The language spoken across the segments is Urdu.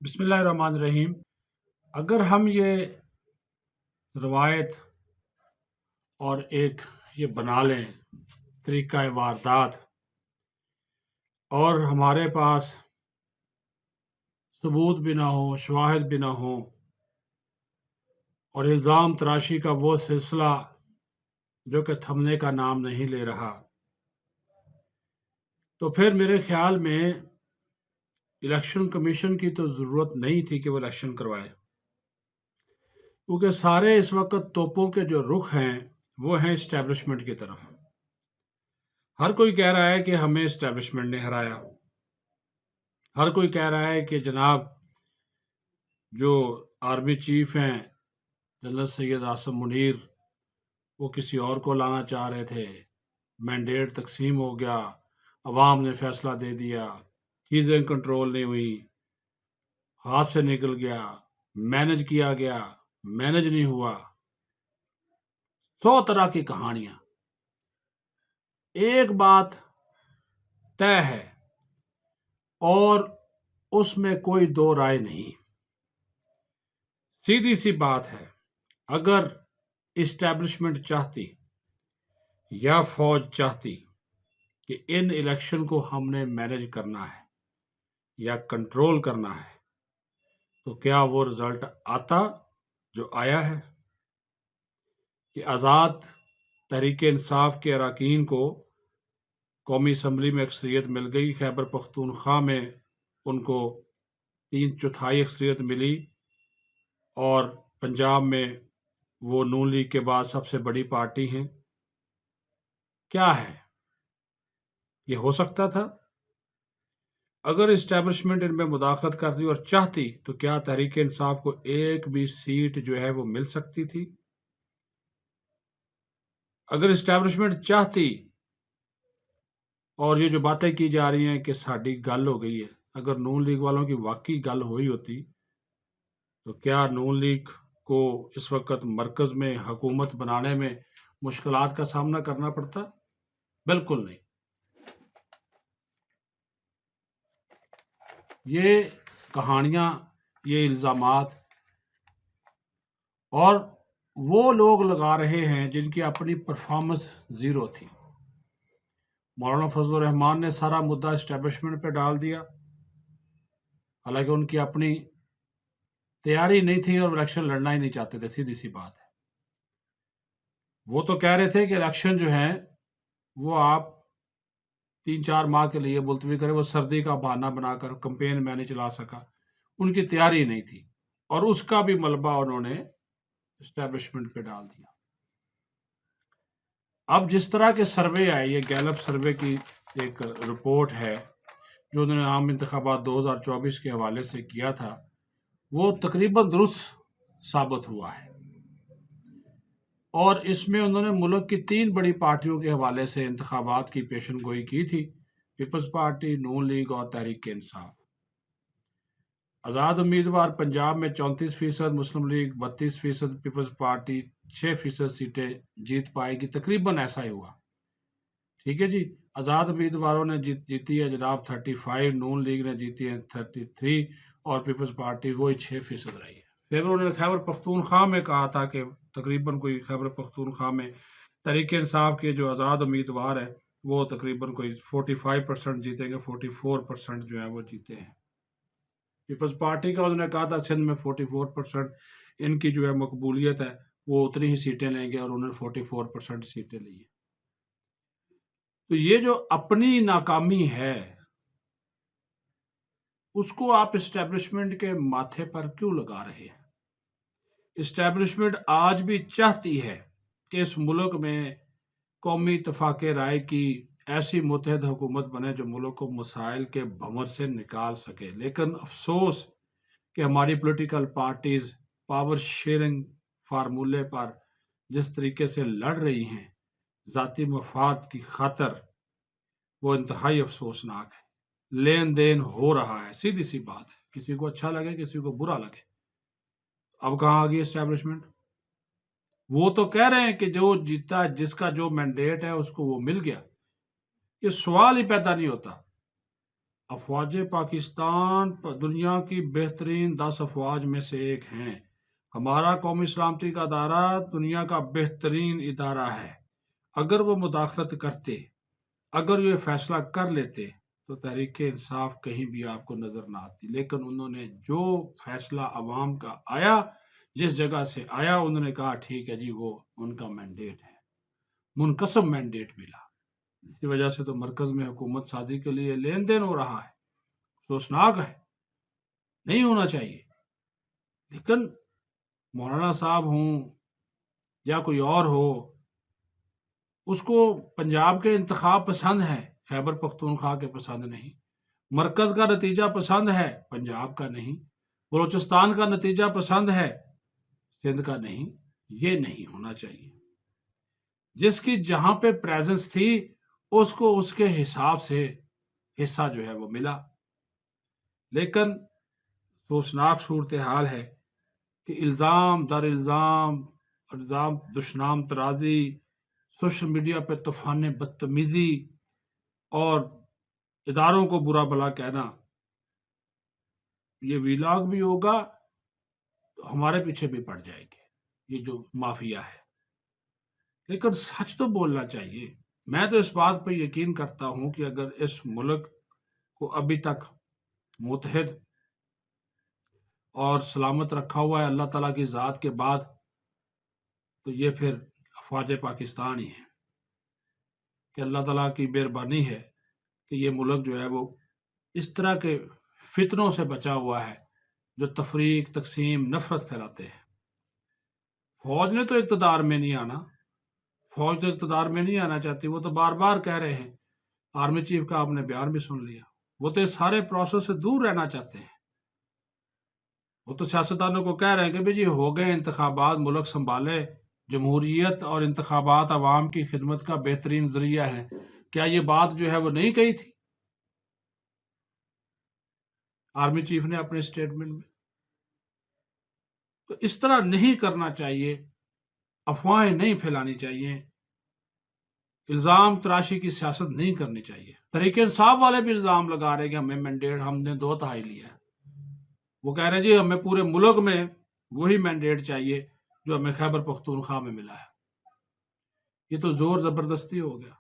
بسم اللہ الرحمن الرحیم۔ اگر ہم یہ روایت اور ایک یہ بنا لیں طریقہ واردات، اور ہمارے پاس ثبوت بھی نہ ہو، شواہد بھی نہ ہوں، اور الزام تراشی کا وہ سلسلہ جو کہ تھمنے کا نام نہیں لے رہا، تو پھر میرے خیال میں الیکشن کمیشن کی تو ضرورت نہیں تھی کہ وہ الیکشن کروائے، کیونکہ سارے اس وقت توپوں کے جو رخ ہیں وہ ہیں اسٹیبلشمنٹ کی طرف۔ ہر کوئی کہہ رہا ہے کہ ہمیں اسٹیبلشمنٹ نے ہرایا، ہر کوئی کہہ رہا ہے کہ جناب جو آرمی چیف ہیں جنرل سید عاصم منیر، وہ کسی اور کو لانا چاہ رہے تھے، مینڈیٹ تقسیم ہو گیا، عوام نے فیصلہ دے دیا، چیزیں کنٹرول نہیں ہوئی، ہاتھ سے نکل گیا، مینج کیا گیا، مینج نہیں ہوا، 100 طرح کی کہانیاں۔ ایک بات طے ہے اور اس میں کوئی دو رائے نہیں، سیدھی سی بات ہے، اگر اسٹیبلشمنٹ چاہتی یا فوج چاہتی کہ ان الیکشن کو ہم نے مینج کرنا ہے یا کنٹرول کرنا ہے، تو کیا وہ رزلٹ آتا جو آیا ہے کہ آزاد تحریک انصاف کے اراکین کو قومی اسمبلی میں اکثریت مل گئی، خیبر پختونخوا میں ان کو 3/4 اکثریت ملی، اور پنجاب میں وہ نون لیگ کے بعد سب سے بڑی پارٹی ہیں؟ کیا ہے یہ ہو سکتا تھا؟ اگر اسٹیبلشمنٹ ان میں مداخلت کرتی اور چاہتی تو کیا تحریک انصاف کو ایک بھی سیٹ جو ہے وہ مل سکتی تھی؟ اگر اسٹیبلشمنٹ چاہتی، اور یہ جو باتیں کی جا رہی ہیں کہ ساڈی گل ہو گئی ہے، اگر نون لیگ والوں کی واقعی گل ہوئی ہوتی تو کیا نون لیگ کو اس وقت مرکز میں حکومت بنانے میں مشکلات کا سامنا کرنا پڑتا؟ بالکل نہیں۔ یہ کہانیاں، یہ الزامات، اور وہ لوگ لگا رہے ہیں جن کی اپنی پرفارمنس زیرو تھی۔ مولانا فضل الرحمان نے سارا مدعا اسٹیبلشمنٹ پہ ڈال دیا، حالانکہ ان کی اپنی تیاری نہیں تھی اور الیکشن لڑنا ہی نہیں چاہتے تھے، سیدھی سی بات ہے۔ وہ تو کہہ رہے تھے کہ الیکشن جو ہیں وہ آپ 3-4 ماہ کے لیے ملتوی کریں، وہ سردی کا بہانہ بنا کر کمپین میں نہیں چلا سکا، ان کی تیاری نہیں تھی، اور اس کا بھی ملبہ انہوں نے اسٹیبلشمنٹ پہ ڈال دیا۔ اب جس طرح کے سروے آئے، یہ گیلپ سروے کی ایک رپورٹ ہے جو انہوں نے عام انتخابات 2024 کے حوالے سے کیا تھا، وہ تقریباً درست ثابت ہوا ہے، اور اس میں انہوں نے ملک کی 3 بڑی پارٹیوں کے حوالے سے انتخابات کی پیشن گوئی کی تھی، پیپلز پارٹی، نون لیگ اور تحریک انصاف۔ آزاد امیدوار پنجاب میں 34%، مسلم لیگ 32%، پیپلز پارٹی 6% سیٹیں جیت پائے گی، تقریباً ایسا ہی ہوا۔ ٹھیک ہے جی، آزاد امیدواروں نے جیتی ہے جناب 35، نون لیگ نے جیتی ہے 33، اور پیپلز پارٹی وہی 6% رہی ہے۔ پھر انہوں نے خیبر پختونخوا میں کہا تھا کہ تقریباً کوئی خیبر پختونخوا میں تحریک انصاف کے جو آزاد امیدوار ہیں وہ تقریباً کوئی 45% جیتیں گے، 44% جو ہے وہ جیتے ہیں۔ پیپلز پارٹی کا انہوں نے کہا تھا سندھ میں 44% ان کی جو ہے مقبولیت ہے، وہ اتنی ہی سیٹیں لیں گے، اور انہوں نے 44% سیٹیں لی ہیں۔ تو یہ جو اپنی ناکامی ہے اس کو آپ اسٹیبلشمنٹ کے ماتھے پر کیوں لگا رہے ہیں؟ اسٹیبلشمنٹ آج بھی چاہتی ہے کہ اس ملک میں قومی اتفاق رائے کی ایسی متحد حکومت بنے جو ملک کو مسائل کے بھنور سے نکال سکے، لیکن افسوس کہ ہماری پولیٹیکل پارٹیز پاور شیئرنگ فارمولے پر جس طریقے سے لڑ رہی ہیں ذاتی مفاد کی خاطر، وہ انتہائی افسوسناک ہے۔ لین دین ہو رہا ہے، سیدھی سی بات ہے، کسی کو اچھا لگے کسی کو برا لگے۔ اب کہاں آ گئی اسٹیبلشمنٹ؟ وہ تو کہہ رہے ہیں کہ جو جیتا، جس کا جو مینڈیٹ ہے اس کو وہ مل گیا، یہ سوال ہی پیدا نہیں ہوتا۔ افواج پاکستان دنیا کی بہترین 10 افواج میں سے ایک ہیں۔ ہمارا قومی سلامتی کا ادارہ دنیا کا بہترین ادارہ ہے۔ اگر وہ مداخلت کرتے، اگر یہ فیصلہ کر لیتے تو تحریک انصاف کہیں بھی آپ کو نظر نہ آتی، لیکن انہوں نے جو فیصلہ عوام کا آیا، جس جگہ سے آیا، انہوں نے کہا ٹھیک ہے جی، وہ ان کا مینڈیٹ ہے، منقسم مینڈیٹ ملا۔ اسی وجہ سے تو مرکز میں حکومت سازی کے لیے لین دین ہو رہا ہے، افسوسناک ہے، نہیں ہونا چاہیے۔ لیکن مولانا صاحب ہوں یا کوئی اور ہو، اس کو پنجاب کے انتخاب پسند ہے، خیبر پختونخوا کے پسند نہیں۔ مرکز کا نتیجہ پسند ہے، پنجاب کا نہیں۔ بلوچستان کا نتیجہ پسند ہے، سندھ کا نہیں۔ یہ نہیں ہونا چاہیے۔ جس کی جہاں پہ پریزنس تھی، اس کو اس کے حساب سے حصہ جو ہے وہ ملا۔ لیکن افسوسناک صورتحال ہے کہ الزام در الزام، الزام دشنام ترازی، سوشل میڈیا پہ طوفان بدتمیزی اور اداروں کو برا بھلا کہنا، یہ ویلاگ بھی ہوگا تو ہمارے پیچھے بھی پڑ جائے گی، یہ جو مافیا ہے۔ لیکن سچ تو بولنا چاہیے۔ میں تو اس بات پہ یقین کرتا ہوں کہ اگر اس ملک کو ابھی تک متحد اور سلامت رکھا ہوا ہے اللہ تعالیٰ کی ذات کے بعد، تو یہ پھر افواج پاکستان ہی ہے، کہ اللہ تعالیٰ کی مہربانی ہے کہ یہ ملک جو ہے وہ اس طرح کے فتنوں سے بچا ہوا ہے جو تفریق، تقسیم، نفرت پھیلاتے ہیں۔ فوج نے تو اقتدار میں نہیں آنا، فوج تو اقتدار میں نہیں آنا چاہتی، وہ تو بار بار کہہ رہے ہیں۔ آرمی چیف کا آپ نے بیان بھی سن لیا، وہ تو اس سارے پروسیس سے دور رہنا چاہتے ہیں۔ وہ تو سیاستدانوں کو کہہ رہے ہیں کہ بھئی جی ہو گئے انتخابات، ملک سنبھالے، جمہوریت اور انتخابات عوام کی خدمت کا بہترین ذریعہ ہے۔ کیا یہ بات جو ہے وہ نہیں کہی تھی آرمی چیف نے اپنے اسٹیٹمنٹ میں؟ تو اس طرح نہیں کرنا چاہیے، افواہیں نہیں پھیلانی چاہیے، الزام تراشی کی سیاست نہیں کرنی چاہیے۔ تحریک انصاف والے بھی الزام لگا رہے ہیں کہ ہمیں مینڈیٹ، ہم نے 2/3 لیا ہے۔ وہ کہہ رہے ہیں جی ہمیں پورے ملک میں وہی مینڈیٹ چاہیے جو ہمیں خیبر پختونخوا میں ملا ہے۔ یہ تو زور زبردستی ہو گیا۔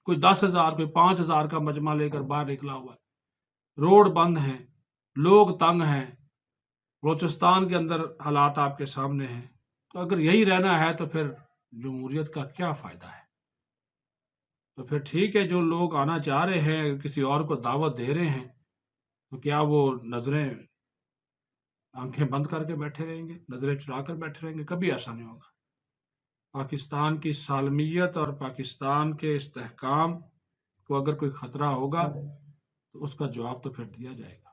کوئی 10,000، کوئی 5,000 کا مجمع لے کر باہر نکلا ہوا ہے، روڈ بند ہیں، لوگ تنگ ہیں، بلوچستان کے اندر حالات آپ کے سامنے ہیں۔ تو اگر یہی رہنا ہے تو پھر جمہوریت کا کیا فائدہ ہے؟ تو پھر ٹھیک ہے، جو لوگ آنا چاہ رہے ہیں، اگر کسی اور کو دعوت دے رہے ہیں تو کیا وہ نظریں، آنکھیں بند کر کے بیٹھے رہیں گے، نظریں چرا کر بیٹھے رہیں گے؟ کبھی ایسا نہیں ہوگا۔ پاکستان کی سالمیت اور پاکستان کے استحکام کو اگر کوئی خطرہ ہوگا تو اس کا جواب تو پھر دیا جائے گا۔